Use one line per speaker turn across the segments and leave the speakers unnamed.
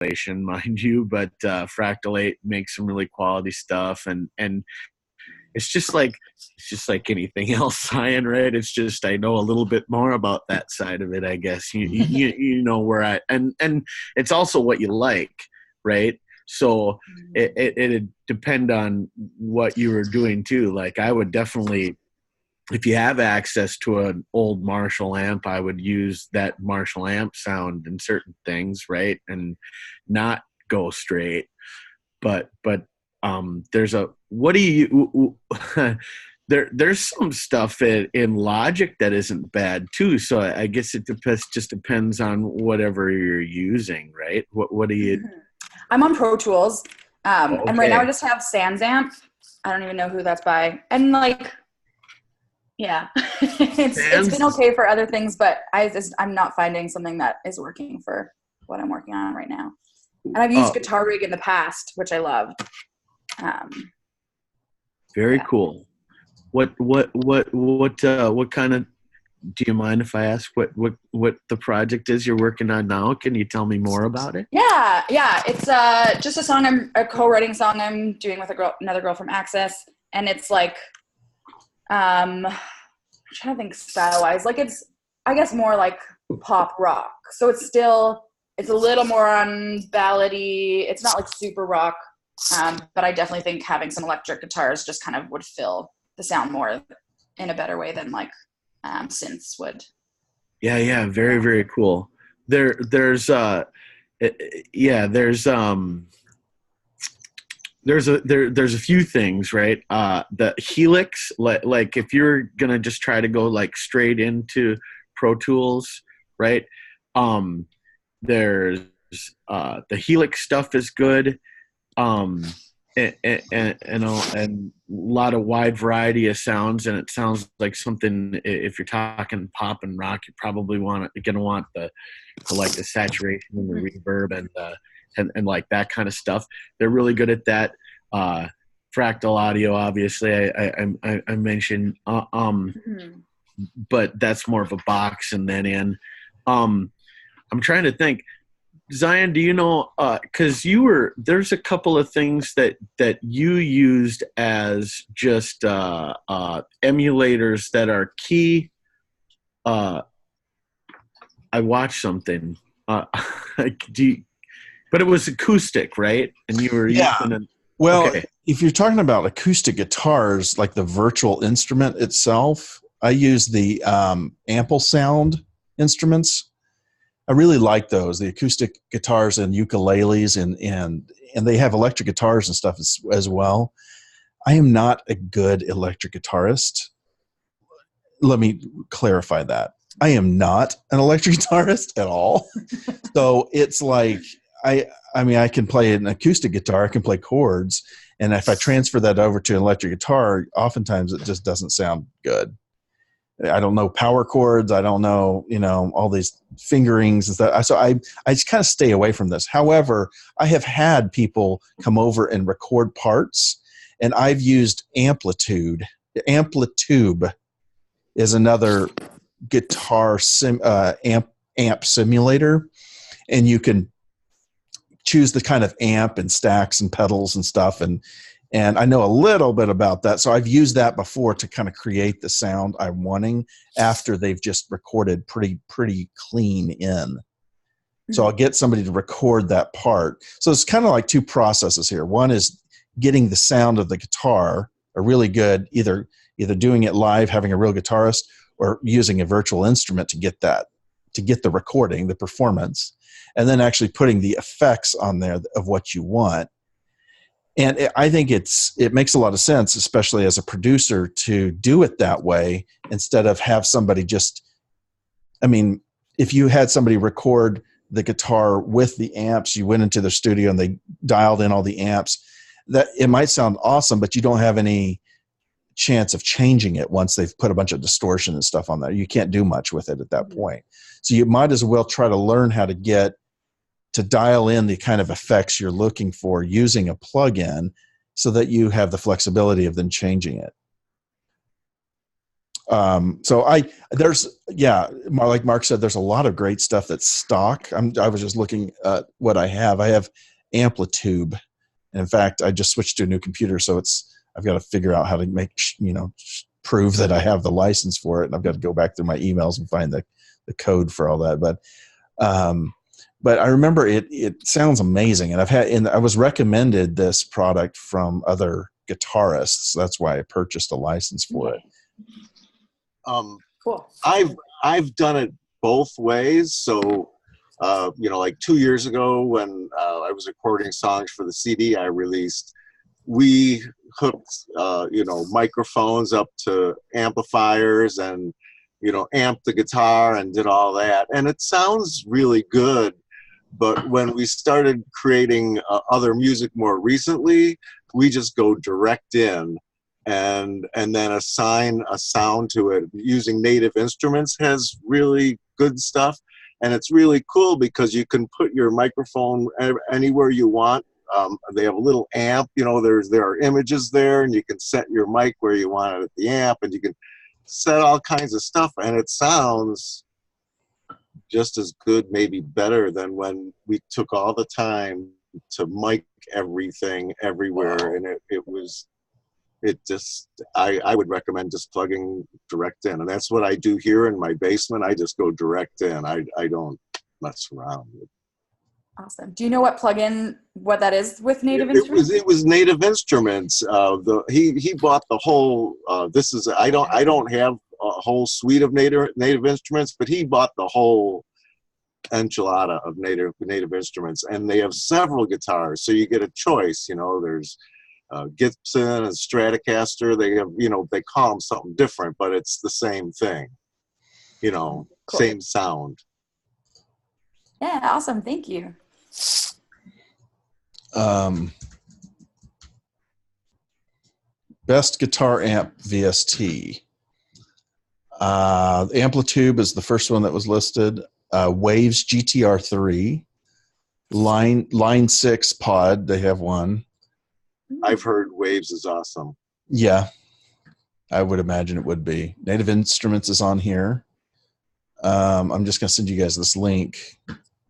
mind you, but Fractal 8 makes some really quality stuff, and it's just like anything else, Ryan, right? It's just I know a little bit more about that side of it, I guess. You know where and it's also what you like, right? So it'd depend on what you were doing too. Like I would definitely, if you have access to an old Marshall amp, I would use that Marshall amp sound in certain things, right? And not go straight. But there's a what do you there's some stuff in Logic that isn't bad too. So I guess it depends on whatever you're using, right? What do you?
I'm on Pro Tools, and right now I
Okay.
just have SansAmp. I don't even know who that's by, and like, yeah, it's been
Sans
okay for other things, but I'm not finding something that is working for what I'm working on right now. And I've used
oh,
Guitar Rig in the past, which I loved. Um,
very
yeah.
cool. What kind of, do you mind if I ask what the project is you're working on now? Can you tell me more about it?
Yeah. It's just a co-writing song I'm doing with another girl from Access, and it's like I'm trying to think style wise. Like it's I guess more like pop rock. So it's a little more on ballady. It's not like super rock, but I definitely think having some electric guitars just kind of would fill the sound more in a better way than like synths would.
Yeah, very, very cool. Eh, yeah, there's a few things, right? The Helix, like if you're gonna just try to go like straight into Pro Tools, right? Um, there's the Helix stuff is good. Um, and a lot of wide variety of sounds, and it sounds like something. If you're talking pop and rock, you probably gonna want the like the saturation and the reverb and like that kind of stuff. They're really good at that. Uh, Fractal Audio, obviously, I mentioned,
Mm-hmm.
but that's more of a box and then in. Um, I'm trying to think. Zion, do you know? Because there's a couple of things that you used as just emulators that are key. Uh, I watched something. Uh, do you, but it was acoustic, right? And you were
Yeah.
using it.
Well,
Okay.
if you're talking about acoustic guitars, like the virtual instrument itself, I use the Ample Sound instruments. I really like those, the acoustic guitars and ukuleles, and they have electric guitars and stuff as well. I am not a good electric guitarist. Let me clarify that. I am not an electric guitarist at all. So it's like I mean I can play an acoustic guitar, I can play chords, and if I transfer that over to an electric guitar, oftentimes it just doesn't sound good. I don't know power chords. I don't know, all these fingerings and stuff. So I just kind of stay away from this. However, I have had people come over and record parts, and I've used Amplitude. Amplitube is another guitar amp simulator, and you can choose the kind of amp and stacks and pedals and stuff, and I know a little bit about that. So I've used that before to kind of create the sound I'm wanting after they've just recorded pretty clean in. So I'll get somebody to record that part. So it's kind of like two processes here. One is getting the sound of the guitar, a really good, either doing it live, having a real guitarist, or using a virtual instrument to get the recording, the performance, and then actually putting the effects on there of what you want. And I think it makes a lot of sense, especially as a producer, to do it that way instead of have somebody just, I mean, if you had somebody record the guitar with the amps, you went into the studio and they dialed in all the amps, that it might sound awesome, but you don't have any chance of changing it once they've put a bunch of distortion and stuff on there. You can't do much with it at that point. So you might as well try to learn how to dial in the kind of effects you're looking for using a plugin so that you have the flexibility of then changing it. Like Mark said, there's a lot of great stuff that's stock. I was just looking at what I have. I have Amplitube, and in fact, I just switched to a new computer, so I've got to figure out how to prove that I have the license for it, and I've got to go back through my emails and find the code for all that. But I remember it sounds amazing, and I was recommended this product from other guitarists. That's why I purchased a license for it.
Cool.
I've done it both ways. So, like 2 years ago when I was recording songs for the CD I released, we hooked, microphones up to amplifiers and, amped the guitar and did all that. And it sounds really good. But when we started creating other music more recently, we just go direct in. And then assign a sound to it. Using Native Instruments has really good stuff, and it's really cool because you can put your microphone anywhere you want. They have a little amp, there are images there, and you can set your mic where you want it at the amp, and you can set all kinds of stuff, and it sounds just as good, maybe better than when we took all the time to mic everything everywhere, and I would recommend just plugging direct in. And that's what I do here in my basement. I just go direct in. I don't mess around.
Awesome. Do you know what that is with Native Instruments?
It was Native Instruments. He bought the whole, I don't have a whole suite of Native Instruments, but he bought the whole enchilada of Native Instruments. And they have several guitars. So you get a choice, there's Gibson and Stratocaster. They have, they call them something different, but it's the same thing,
Cool.
Same sound.
Yeah, awesome. Thank you.
Best guitar amp VST. Amplitube is the first one that was listed. Waves GTR3. Line 6 pod, they have one.
I've heard Waves is awesome.
Yeah, I would imagine it would be. Native Instruments is on here. I'm just going to send you guys this link.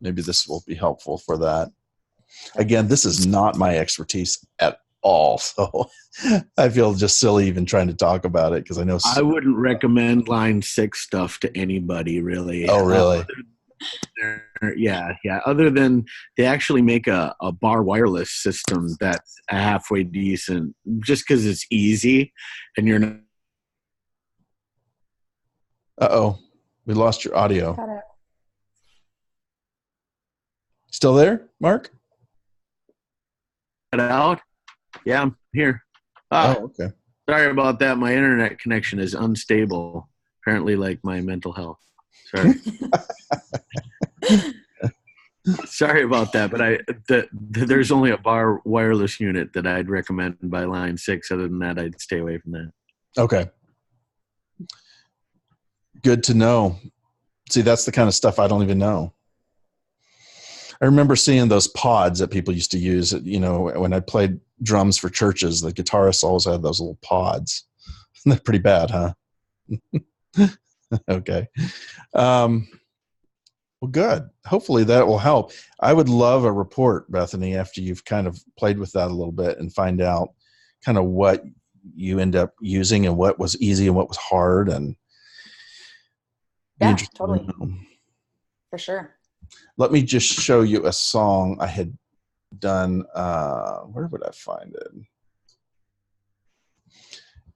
Maybe this will be helpful for that. Again, this is not my expertise at all, so I feel just silly even trying to talk about it because I know.
I wouldn't recommend Line 6 stuff to anybody, really.
Oh, really?
Yeah. Other than they actually make a bar wireless system that's halfway decent, just because it's easy, and you're not.
We lost your audio. Still there, Mark?
Cut out. Yeah, I'm here.
Okay.
Sorry about that. My internet connection is unstable. Apparently, like my mental health. Sorry. Sorry about that, but there's only a bar wireless unit that I'd recommend by Line 6. Other than that, I'd stay away from that.
Okay. Good to know. See, that's the kind of stuff I don't even know. I remember seeing those pods that people used to use, when I played drums for churches, the guitarists always had those little pods. They're pretty bad, huh? Okay. Well, good. Hopefully that will help. I would love a report, Bethany, after you've kind of played with that a little bit and find out kind of what you end up using and what was easy and what was hard. And
yeah, totally. For sure.
Let me just show you a song I had done. Where would I find it?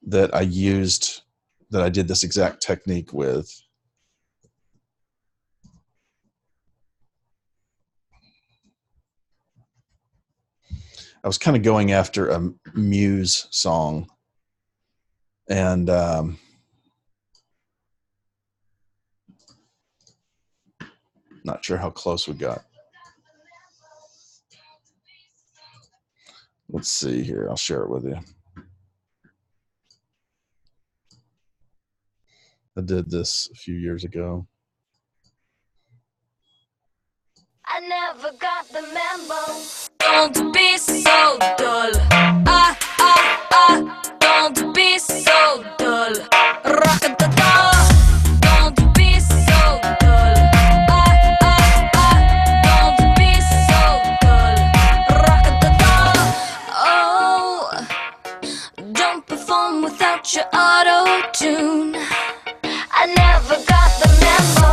That I used, that I did this exact technique with. I was kind of going after a Muse song, and not sure how close we got. Let's see here. I'll share it with you. I did this a few years ago.
I never got the memo. Don't be so dull. Don't be so dull. Rock tune. I never got the memo.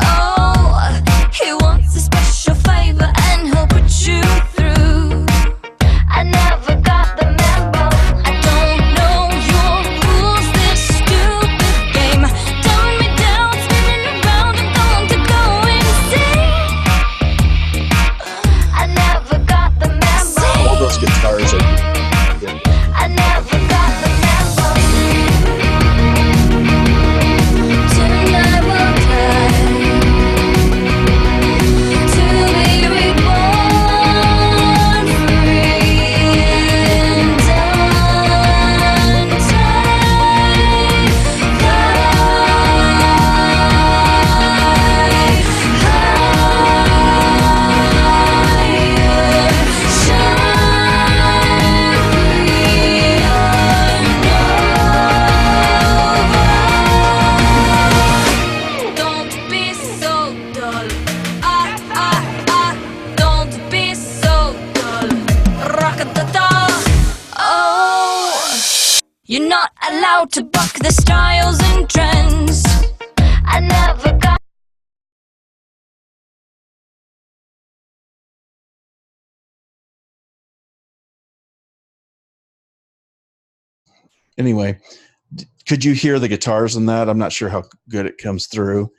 Oh, he wants a special favor and he'll put you through. I never got the memo. I don't know your rules, this stupid game. Dumbing me down, spinning around, I'm going to go insane. I never got the memo.
All those guitars are.
I never got the memo. Tonight we'll die to be reborn, free and untied. Don't be so dull. Don't be so dull. Rock-a-da-da. Oh, you're not allowed to buck the styles and trends. I never got.
Anyway, could you hear the guitars in that? I'm not sure how good it comes through,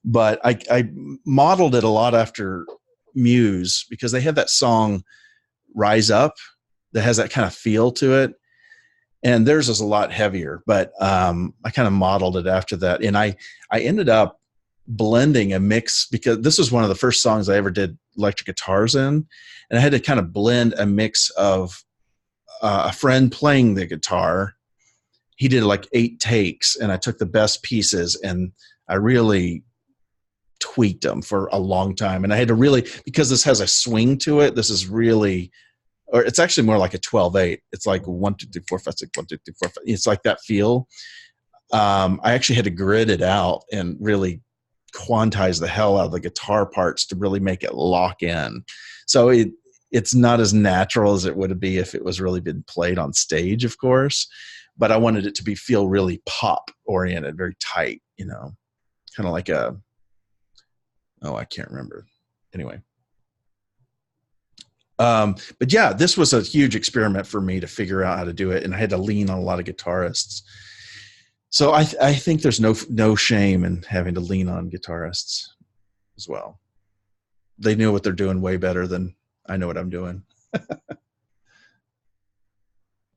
but I modeled it a lot after Muse because they have that song Rise Up that has that kind of feel to it. And theirs is a lot heavier, but I kind of modeled it after that. And I ended up blending a mix because this was one of the first songs I ever did electric guitars in. And I had to kind of blend a mix of a friend playing the guitar. He did like 8 takes, and I took the best pieces and I really tweaked them for a long time. And I had to really, because this has a swing to it, this is really, or it's actually more like a 12/8. It's like 1, 2, 3, 4, 5, 6, 1, 2, 3, 4, 5. It's like that feel. I actually had to grid it out and really quantize the hell out of the guitar parts to really make it lock in. So it's not as natural as it would be if it was really been played on stage, of course. But I wanted it to feel really pop oriented, very tight, you know, kind of like I can't remember. Anyway. But yeah, this was a huge experiment for me to figure out how to do it. And I had to lean on a lot of guitarists. So I think there's no shame in having to lean on guitarists as well. They know what they're doing way better than I know what I'm doing.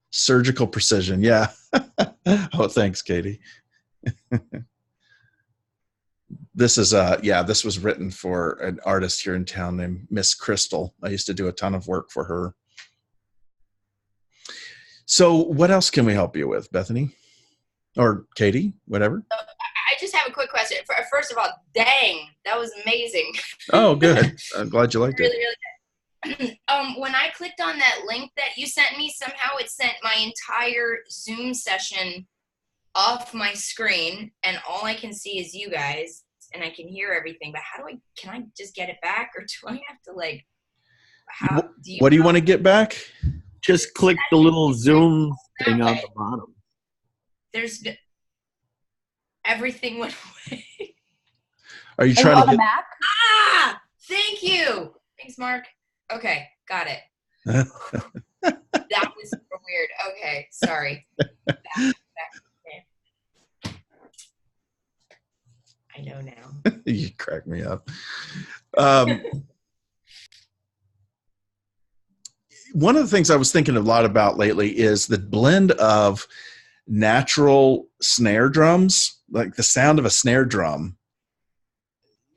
Surgical precision. Yeah. Oh, thanks, Katie. This was written for an artist here in town named Miss Crystal. I used to do a ton of work for her. So what else can we help you with, Bethany? Or Katie, whatever.
I just have a quick question. First of all, dang, that was amazing.
Oh, good. I'm glad you liked it.
Really, really good. When I clicked on that link that you sent me, somehow it sent my entire Zoom session off my screen, and all I can see is you guys, and I can hear everything. But can I just get it back, or do I have to
what do you want to get back?
Just click the little Zoom thing on the bottom.
Everything went away.
Are you trying to
the Mac?
Thank you. Thanks, Mark. Okay, got it. That was super weird. Okay, sorry. Back. Okay. I know now.
You crack me up. One of the things I was thinking a lot about lately is the blend of natural snare drums, like the sound of a snare drum.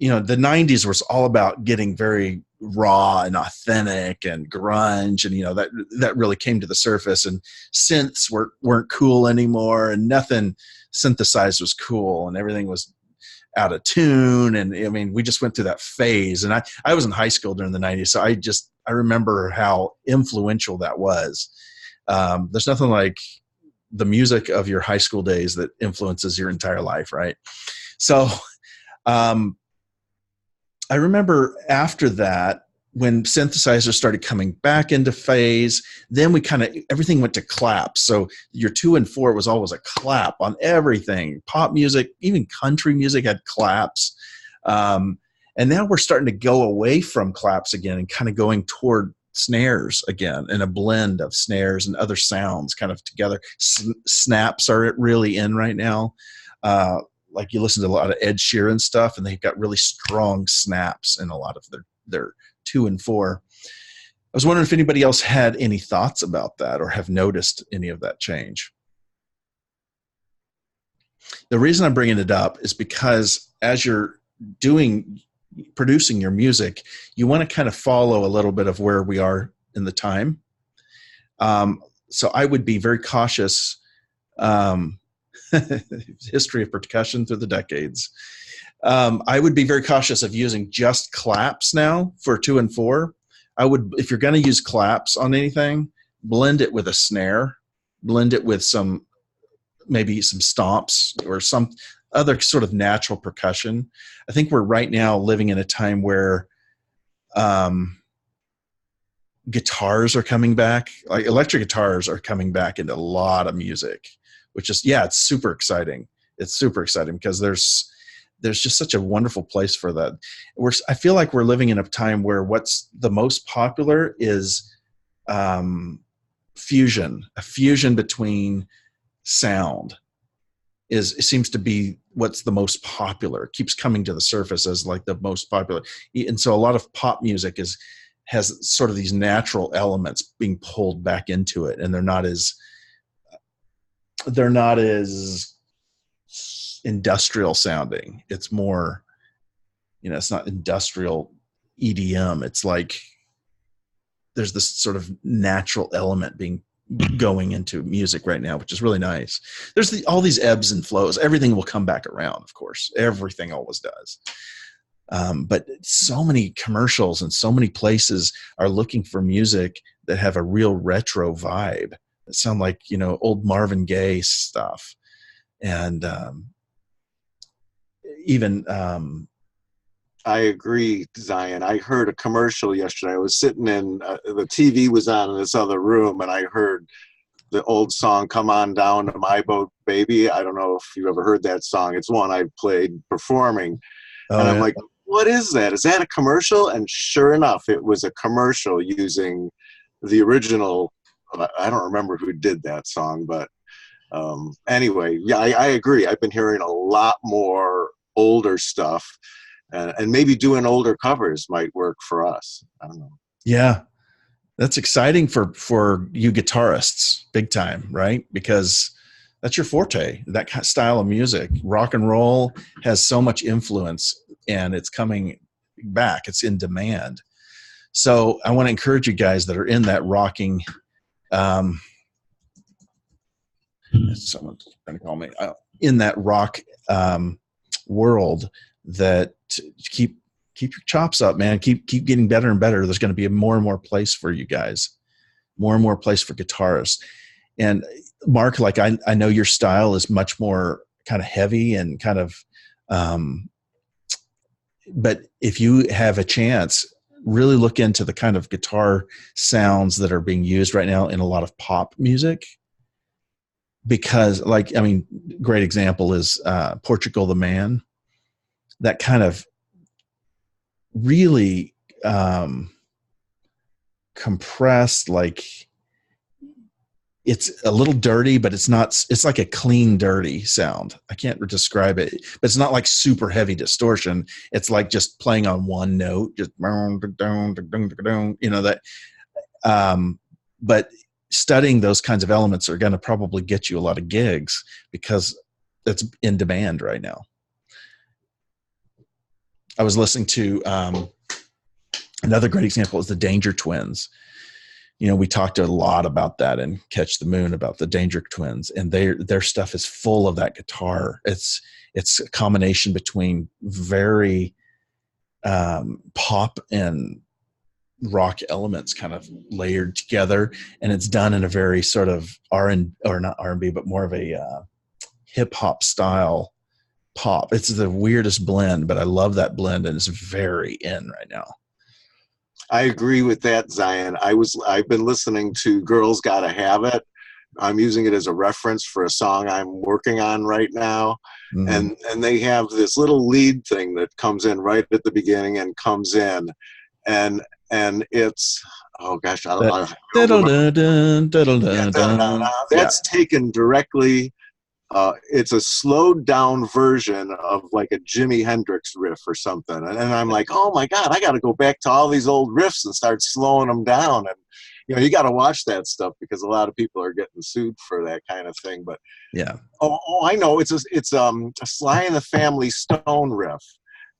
You know, the 90s was all about getting very raw and authentic and grunge, and you know that really came to the surface, and synths weren't cool anymore, and nothing synthesized was cool, and everything was out of tune. And I mean, we just went through that phase, and I was in high school during the 90s, so I remember how influential that was. There's nothing like the music of your high school days that influences your entire life, right? So I remember after that, when synthesizers started coming back into phase, then we kind of, everything went to claps. So your 2 and 4 was always a clap on everything. Pop music, even country music had claps. And now we're starting to go away from claps again and kind of going toward snares again, and a blend of snares and other sounds kind of together. Snaps are really in right now. Like you listen to a lot of Ed Sheeran stuff, and they've got really strong snaps in a lot of their 2 and 4. I was wondering if anybody else had any thoughts about that or have noticed any of that change. The reason I'm bringing it up is because as you're producing your music, you want to kind of follow a little bit of where we are in the time. So I would be very cautious. History of percussion through the decades. I would be very cautious of using just claps now for 2 and 4. I would, if you're going to use claps on anything, blend it with a snare, blend it with maybe some stomps or some other sort of natural percussion. I think we're right now living in a time where guitars are coming back, like electric guitars are coming back into a lot of music, which is, it's super exciting. It's super exciting because there's just such a wonderful place for that. I feel like we're living in a time where what's the most popular is fusion. A fusion between sound it seems to be what's the most popular. It keeps coming to the surface as like the most popular. And so a lot of pop music has sort of these natural elements being pulled back into it, and they're not as industrial sounding. It's more, it's not industrial EDM. It's like there's this sort of natural element going into music right now, which is really nice. There's all these ebbs and flows. Everything will come back around, of course. Everything always does. But so many commercials and so many places are looking for music that have a real retro vibe that sound like, old Marvin Gaye stuff. And even
I agree, Zion. I heard a commercial yesterday. I was sitting in, the TV was on in this other room, and I heard the old song, Come On Down to My Boat Baby. I don't know if you've ever heard that song. It's one I played performing. And I'm like, what is that? Is that a commercial? And sure enough, it was a commercial using the original. I don't remember who did that song, but anyway, yeah, I agree. I've been hearing a lot more older stuff, and maybe doing older covers might work for us. I don't know.
Yeah, that's exciting for you guitarists, big time, right? Because that's your forte, that kind of style of music. Rock and roll has so much influence, and it's coming back. It's in demand. So I want to encourage you guys that are in that rocking. Someone's trying to call me. In that rock world, that keep your chops up, man. Keep getting better and better. There's going to be more and more place for you guys, more and more place for guitarists. And Mark, like I know your style is much more kind of heavy and kind of, but if you have a chance, really look into the kind of guitar sounds that are being used right now in a lot of pop music. Because, great example is Portugal the Man. That kind of really compressed, like it's a little dirty, but it's not. It's like a clean, dirty sound. I can't describe it, but it's not like super heavy distortion. It's like just playing on one note, just that. But studying those kinds of elements are going to probably get you a lot of gigs because it's in demand right now. I was listening to another great example is the Danger Twins. We talked a lot about that in Catch the Moon, about the Danger Twins, and their stuff is full of that guitar. It's a combination between very pop and rock elements kind of layered together, and it's done in a very sort of not R&B, but more of a hip hop style pop. It's the weirdest blend, but I love that blend, and it's very in right now.
I agree with that, Zion. I've been listening to Girls Gotta Have It. I'm using it as a reference for a song I'm working on right now.
Mhm.
And they have this little lead thing that comes in right at the beginning and comes in, and it's, oh gosh, I don't
That
know. I don't remember.
diddle-dun,
Yeah,
diddle-dun-dun. Yeah.
that's taken directly. It's a slowed down version of like a Jimi Hendrix riff or something. And I'm like, oh my God, I got to go back to all these old riffs and start slowing them down. And, you got to watch that stuff because a lot of people are getting sued for that kind of thing. But,
Yeah.
I know. It's a Sly and the Family Stone riff.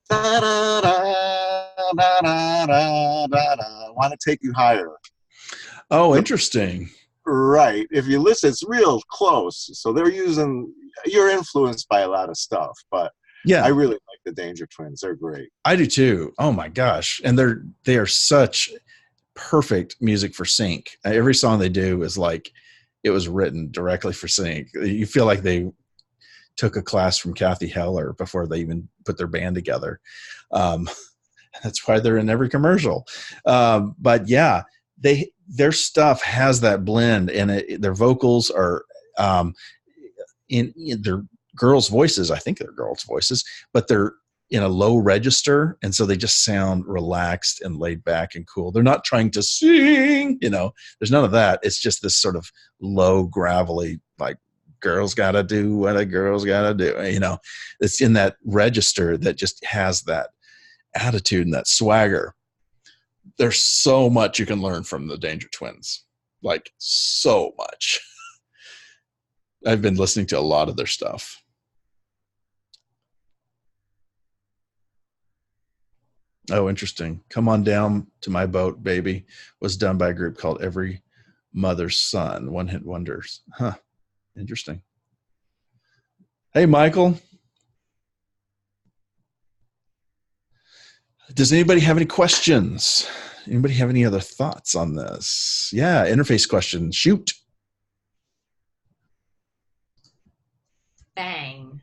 Da, da, da, da, da, da, da, da. Want to take you higher.
Oh, interesting.
Right. If you listen, it's real close. So you're influenced by a lot of stuff, but
Yeah.
I really like the Danger Twins. They're great.
I do too. Oh my gosh. And they are such perfect music for sync. Every song they do is like it was written directly for sync. You feel like they took a class from Kathy Heller before they even put their band together. That's why they're in every commercial. But yeah, their stuff has that blend, and their vocals are in their girls' voices. I think they're girls' voices, but they're in a low register, and so they just sound relaxed and laid back and cool. They're not trying to sing, there's none of that. It's just this sort of low, gravelly, like, girls gotta do what a girl's gotta do. It's in that register that just has that attitude and that swagger. There's so much you can learn from the Danger Twins, like so much. I've been listening to a lot of their stuff. Oh, interesting. Come On Down to My Boat, Baby was done by a group called Every Mother's Son, One Hit Wonders. Huh. Interesting. Hey, Michael. Does anybody have any questions? Anybody have any other thoughts on this? Yeah, interface question. Shoot.
Bang.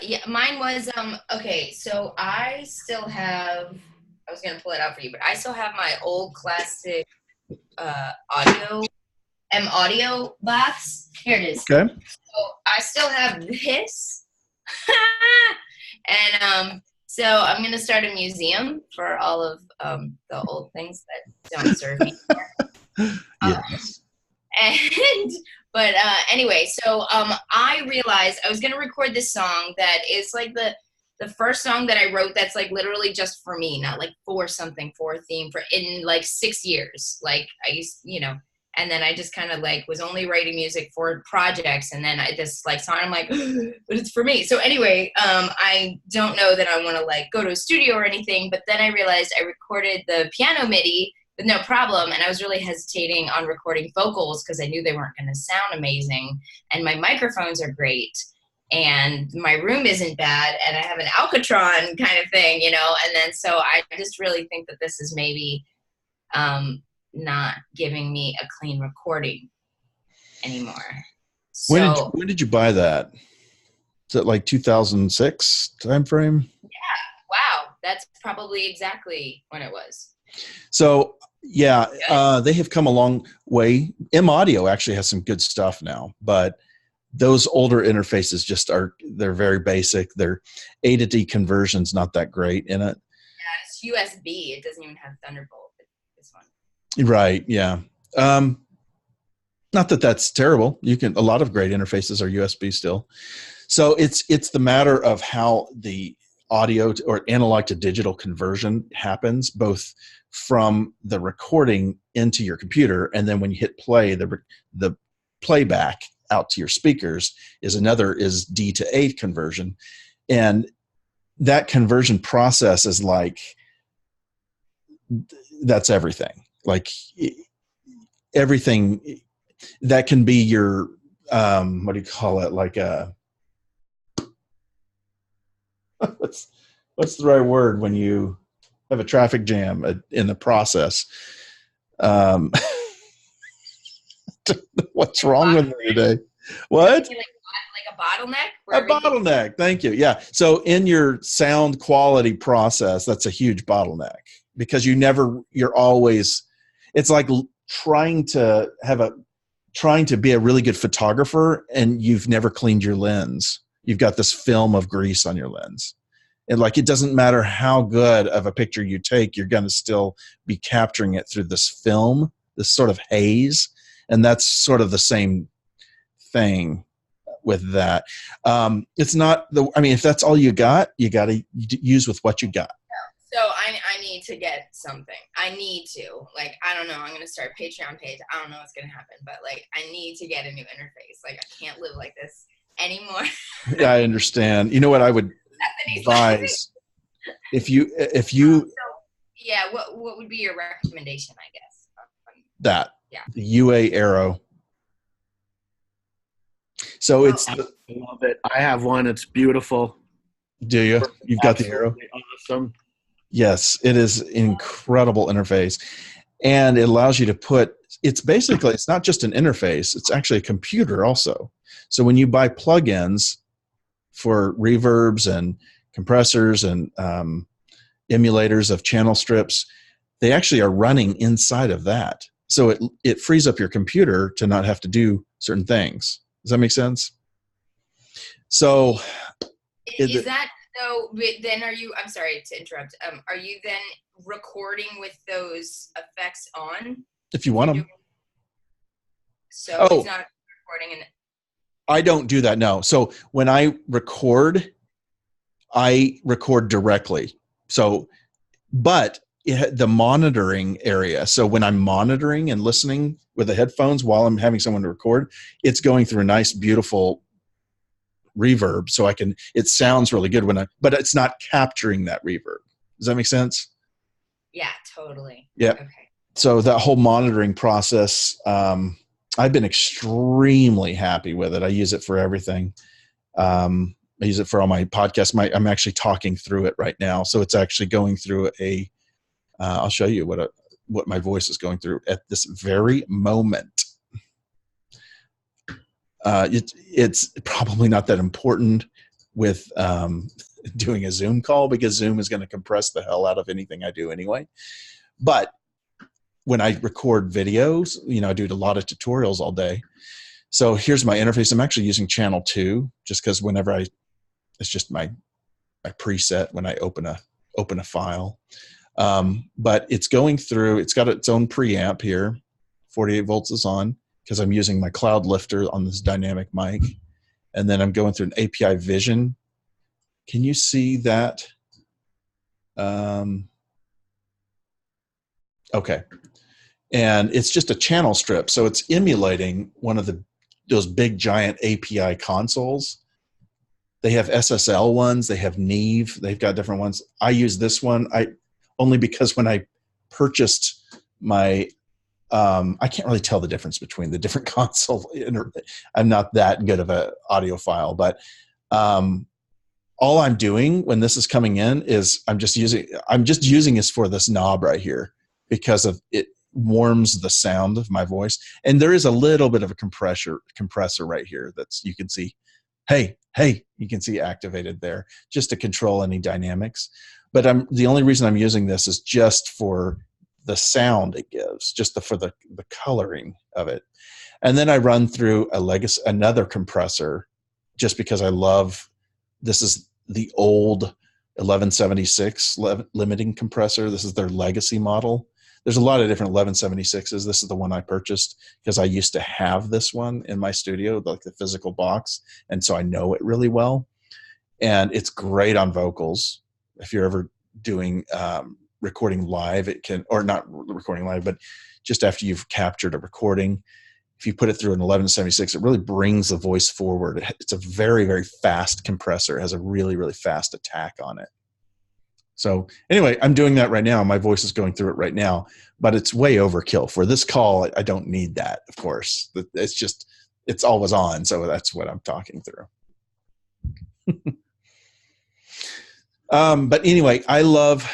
Yeah, mine was okay, so I was gonna pull it out for you, but I still have my old classic audio box. Here it is.
Okay.
So I still have this. And so I'm gonna start a museum for all of the old things that don't serve me anymore.
Yes.
But anyway, so I realized I was gonna record this song that is like the first song that I wrote that's like literally just for me, not like for a theme in like 6 years. Like I used, and then I just kind of like was only writing music for projects, and then this like song, I'm like, but it's for me. So anyway, I don't know that I want to like go to a studio or anything, but then I realized I recorded the piano MIDI with no problem, and I was really hesitating on recording vocals because I knew they weren't going to sound amazing, and my microphones are great, and my room isn't bad, and I have an Alcatron kind of thing, and then so I just really think that this is maybe not giving me a clean recording anymore. So
When did you buy that? Is it like 2006 time frame?
Yeah. Wow. That's probably exactly when it was.
So yeah, they have come a long way. M Audio actually has some good stuff now, but those older interfaces they're very basic. Their A to D conversion's not that great in it.
Yeah, it's USB. It doesn't even have Thunderbolt. This one.
Right. Yeah. Not that that's terrible. A lot of great interfaces are USB still. So it's the matter of how the audio or analog to digital conversion happens, both from the recording into your computer, and then when you hit play, the playback out to your speakers is D to A conversion. And that conversion process is like, that's everything. Like everything that can be your, what do you call it? Like what's the right word when you have a traffic jam in the process? What's wrong with me today? What?
Like like a bottleneck?
A
where everything-
bottleneck. Thank you. Yeah. So in your sound quality process, that's a huge bottleneck because you're always, it's like trying to be a really good photographer and you've never cleaned your lens. You've got this film of grease on your lens. And like, it doesn't matter how good of a picture you take, you're going to still be capturing it through this film, this sort of haze. And that's sort of the same thing with that. It's not if that's all you got to use with what you got.
So I need to get something. I need to, like, I don't know. I'm going to start a Patreon page. I don't know what's going to happen, but like, I need to get a new interface. Like, I can't live like this anymore.
Yeah, I understand. You know what I would advise if you
yeah, what would be your recommendation, I guess?
that
Yeah.
the UA Arrow. So it's
I love it. I have one. It's beautiful.
do you? You've got the Arrow?
Absolutely awesome.
Yes, it is an incredible interface. And it allows you to put, it's not just an interface, it's actually a computer also. So when you buy plugins for reverbs and compressors and emulators of channel strips, they actually are running inside of that. So it frees up your computer to not have to do certain things. Does that make sense? So
Is that so? Then are you? I'm sorry to interrupt. Are you then recording with those effects on?
if you want them.
So
Oh.
it's not recording and
I don't do that, no. So when I record directly. So, but the monitoring area. So when I'm monitoring and listening with the headphones while I'm having someone to record, it's going through a nice, beautiful reverb. So it sounds really good but it's not capturing that reverb. Does that make sense?
yeah, totally.
Yeah.
Okay.
So that whole monitoring process, I've been extremely happy with it. I use it for everything. I use it for all my podcasts. I'm actually talking through it right now. So it's actually going through I'll show you what my voice is going through at this very moment. It's probably not that important with doing a Zoom call because Zoom is going to compress the hell out of anything I do anyway. But when I record videos, I do a lot of tutorials all day. So here's my interface. I'm actually using channel 2 just because it's just my preset when I open a file. But it's going through, it's got its own preamp here. 48 volts is on because I'm using my cloud lifter on this dynamic mic. And then I'm going through an API Vision. Can you see that? Okay. And it's just a channel strip. So it's emulating one of those big giant API consoles. They have SSL ones. They have Neve. They've got different ones. I use this one. Only because when I purchased my, I can't really tell the difference between the different console. I'm not that good of an audiophile, but all I'm doing when this is coming in is I'm just using this for this knob right here because of it warms the sound of my voice. And there is a little bit of a compressor right here you can see. Hey, you can see activated there just to control any dynamics. But the only reason I'm using this is just for the sound it gives, just for the coloring of it. And then I run through another compressor just because this is the old 1176 limiting compressor. This is their legacy model. There's a lot of different 1176s. This is the one I purchased because I used to have this one in my studio, like the physical box. And so I know it really well. And it's great on vocals. If you're ever doing recording live, or not recording live, but just after you've captured a recording, if you put it through an 1176, it really brings the voice forward. It's a very, very fast compressor. It has a really, really fast attack on it. So anyway, I'm doing that right now. My voice is going through it right now, but it's way overkill. For this call, I don't need that, of course. It's always on, so that's what I'm talking through. But anyway, I love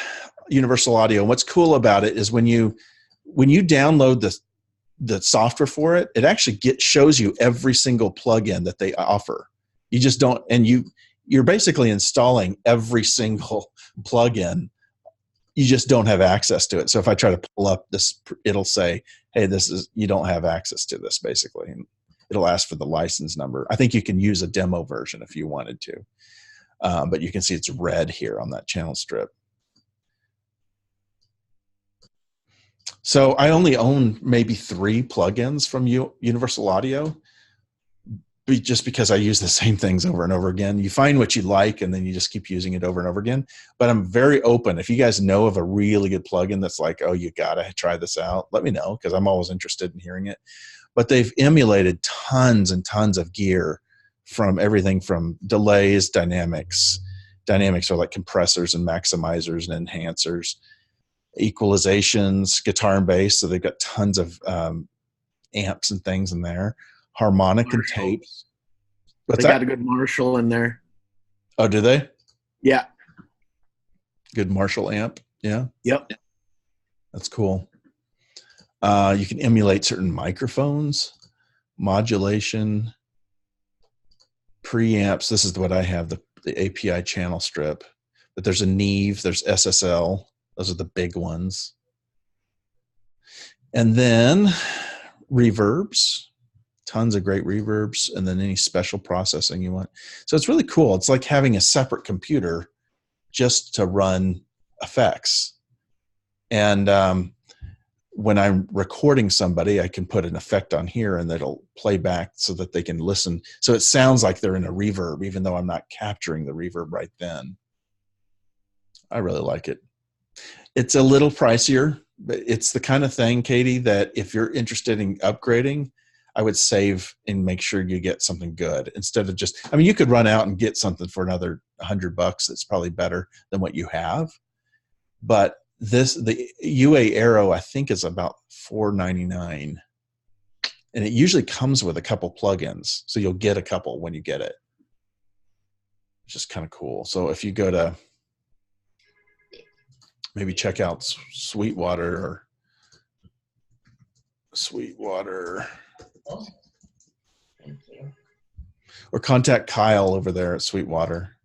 Universal Audio. And what's cool about it is when you download the software for it, it actually shows you every single plugin that they offer. You just don't, and you're basically installing every single plugin. You just don't have access to it. So if I try to pull up this, it'll say, hey, you don't have access to this, basically. And it'll ask for the license number. I think you can use a demo version if you wanted to. But you can see it's red here on that channel strip. So I only own maybe 3 plugins from Universal Audio, just because I use the same things over and over again. You find what you like, and then you just keep using it over and over again. But I'm very open. If you guys know of a really good plugin that's like, oh, you got to try this out, let me know, because I'm always interested in hearing it. But they've emulated tons and tons of gear, from everything from delays, dynamics. Dynamics are like compressors and maximizers and enhancers, equalizations, guitar and bass. So they've got tons of amps and things in there. Harmonic and tapes.
They got a good Marshall in there.
Oh, do they?
Yeah.
Good Marshall amp. Yeah.
Yep.
That's cool. You can emulate certain microphones, modulation, preamps. This is what I have, the API channel strip. But there's a Neve, there's SSL. Those are the big ones. And then reverbs. Tons of great reverbs, and then any special processing you want. So it's really cool. It's like having a separate computer just to run effects. And when I'm recording somebody, I can put an effect on here, and it'll play back so that they can listen. So it sounds like they're in a reverb, even though I'm not capturing the reverb right then. I really like it. It's a little pricier, but it's the kind of thing, Katie, that if you're interested in upgrading, I would save and make sure you get something good instead of just, I mean, you could run out and get something for another $100 that's probably better than what you have. But the UA Aero, I think, is about $4.99. And it usually comes with a couple plugins. So you'll get a couple when you get it. Which is kind of cool. So if you go to maybe check out Sweetwater.
Thank you.
Or contact Kyle over there at Sweetwater.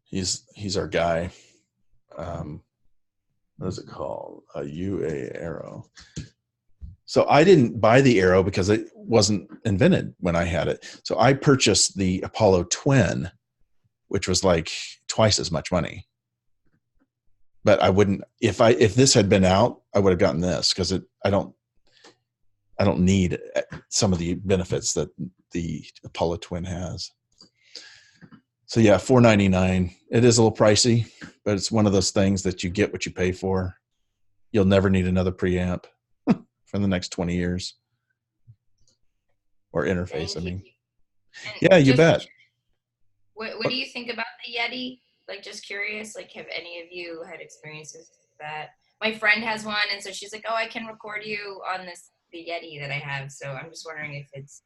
He's our guy. What is it called? A UA Aero. So I didn't buy the Aero because it wasn't invented when I had it. So I purchased the Apollo Twin, which was like twice as much money. But I wouldn't, if this had been out, I would have gotten this, because I don't need some of the benefits that the Apollo Twin has. So yeah, $4.99. It is a little pricey, but it's one of those things that you get what you pay for. You'll never need another preamp for the next 20 years. Or interface, I mean. Yeah, you bet.
What do you think about the Yeti? Like, just curious, like, have any of you had experiences with that? My friend has one, and so she's like, oh, I can record you on the Yeti that I have. So I'm just wondering if it's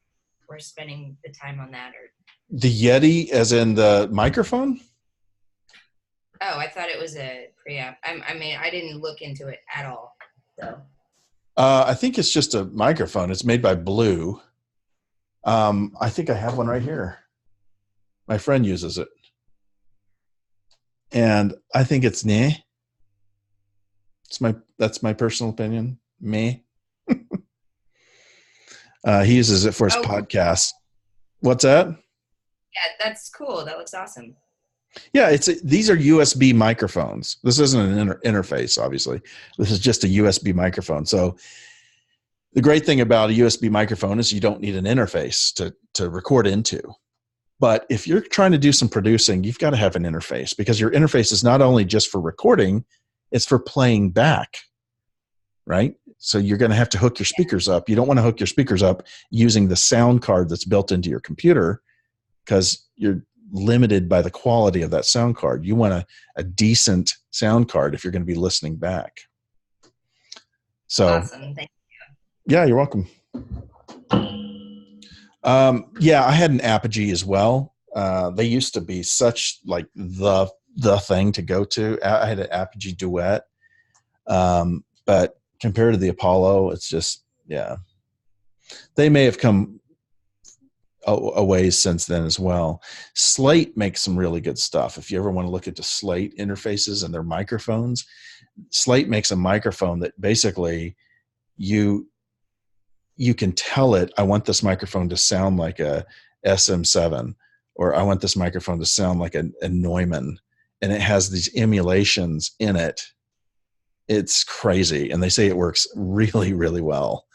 worth spending the time on that. Or
the Yeti as in the microphone?
Oh, I thought it was a preamp. I mean, I didn't look into it at all. So
I think it's just a microphone. It's made by Blue. I think I have one right here. My friend uses it. And I think it's meh. That's my personal opinion. Meh. He uses it for his podcast. What's that?
Yeah, that's cool. That looks awesome.
Yeah, these are USB microphones. This isn't an interface, obviously. This is just a USB microphone. So the great thing about a USB microphone is you don't need an interface to record into. But if you're trying to do some producing, you've got to have an interface, because your interface is not only just for recording, it's for playing back, right? So you're going to have to hook your speakers up. You don't want to hook your speakers up using the sound card that's built into your computer, because you're limited by the quality of that sound card. You want a decent sound card if you're going to be listening back. So,
awesome. Thank you.
Yeah, you're welcome. Yeah, I had an Apogee as well. They used to be such like the thing to go to. I had an Apogee Duet. But compared to the Apollo, it's just, yeah. They may have come a ways since then as well. Slate makes some really good stuff. If you ever want to look at the Slate interfaces and their microphones, Slate makes a microphone that basically you can tell it, I want this microphone to sound like a SM7, or I want this microphone to sound like a Neumann, and it has these emulations in it. It's crazy, and they say it works really, really well.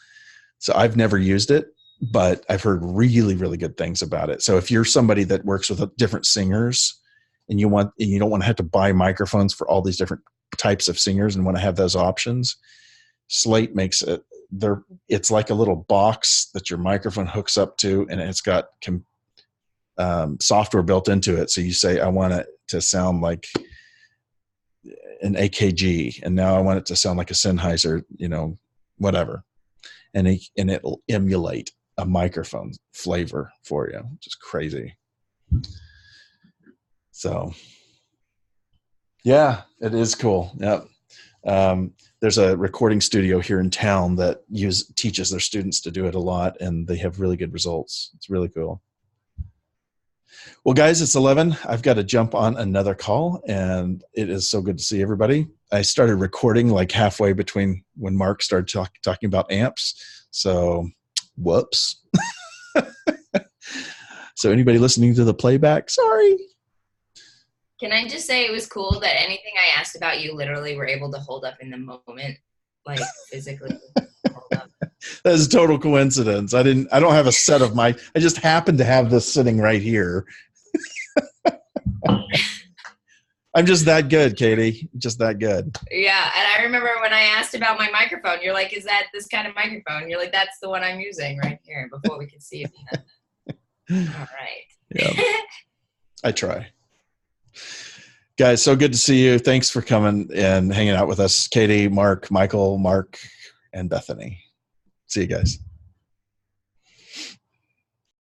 So I've never used it, but I've heard really, really good things about it. So if you're somebody that works with different singers and you don't want to have to buy microphones for all these different types of singers and want to have those options, Slate makes it it's like a little box that your microphone hooks up to, and it's got software built into it. So you say, I want it to sound like an AKG, and now I want it to sound like a Sennheiser, whatever. And it'll emulate a microphone flavor for you, which is crazy. So yeah, it is cool. Yep. There's a recording studio here in town that teaches their students to do it a lot, and they have really good results. It's really cool. Well, guys, it's 11. I've got to jump on another call, and it is so good to see everybody. I started recording like halfway between when Mark started talking about amps. So, whoops. So anybody listening to the playback, sorry.
Can I just say it was cool that anything I asked about you literally were able to hold up in the moment, like physically hold up.
That is a total coincidence. I don't have a set of I just happened to have this sitting right here. I'm just that good, Katie. Just that good.
Yeah, and I remember when I asked about my microphone, you're like, is that this kind of microphone? You're like, that's the one I'm using right here, before we could see if you had that. All right.
Yeah. I try. Guys, so good to see you. Thanks for coming and hanging out with us. Katie, Mark, Michael, Mark, and Bethany. See you guys.